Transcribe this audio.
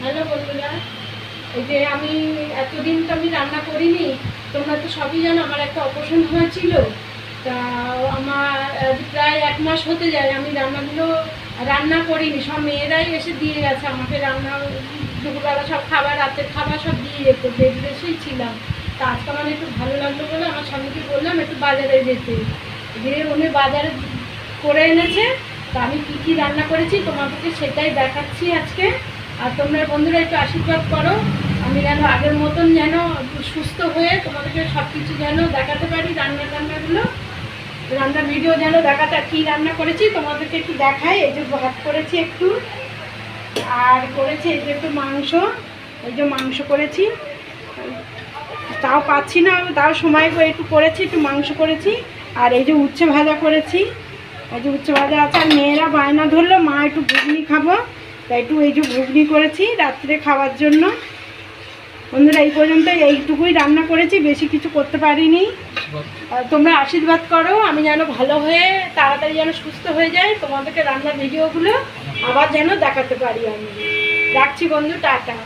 Hello বন্ধুরা, এই যে আমি এতদিন তো আমি রান্না করিনি। তোমরা তো সবই জানো আমার একটা অপারেশন হয়েছিল। তা আমার প্রায় 1 মাস হতে যায় আমি রান্নাগুলো রান্না করিনি। সব মেয়েরাই এসে দিয়ে গেছে আমাকে রান্না, দুপুরবেলা সব খাবার, রাতের খাবার সব দিয়ে যেত, বেড রেস্টেই ছিলাম। তা আজকে আমার একটু ভালো লাগলো বলে আমার স্বামীকে বললাম একটু বাজারে যেতে, দিয়ে উনি বাজারে করে এনেছে। তা আমি কী কী রান্না করেছি তোমাদেরকে সেটাই দেখাচ্ছি আজকে। আর তোমরা বন্ধুরা একটু আশীর্বাদ করো, আমি যেন আগের মতন যেন সুস্থ হয়ে তোমাদেরকে সব কিছু যেন দেখাতে পারি, রান্নাগুলো রান্নার ভিডিও যেন দেখাতে। কী রান্না করেছি তোমাদেরকে একটু দেখাই। এই যে ভাত করেছি একটু, আর করেছি এই যে একটু মাংস, এই যে মাংস করেছি, তাও পাচ্ছি না, তাও সময় করে একটু করেছি, একটু মাংস করেছি। আর এই যে উচ্ছে ভাজা করেছি, এই যে উচ্ছে ভাজা আছে। আর মেয়েরা বায়না ধরলো মা একটু ঘুগনি খাবো, তাই একটু এই যে ঘুগনি করেছি রাত্রে খাওয়ার জন্য। বন্ধুরা এই পর্যন্ত এইটুকুই রান্না করেছি, বেশি কিছু করতে পারিনি। তোমরা আশীর্বাদ করো আমি যেন ভালো হয়ে তাড়াতাড়ি যেন সুস্থ হয়ে যাই, তোমাদেরকে রান্নার ভিডিওগুলো আবার যেন দেখাতে পারি। আমি রাখছি বন্ধু, টাটা।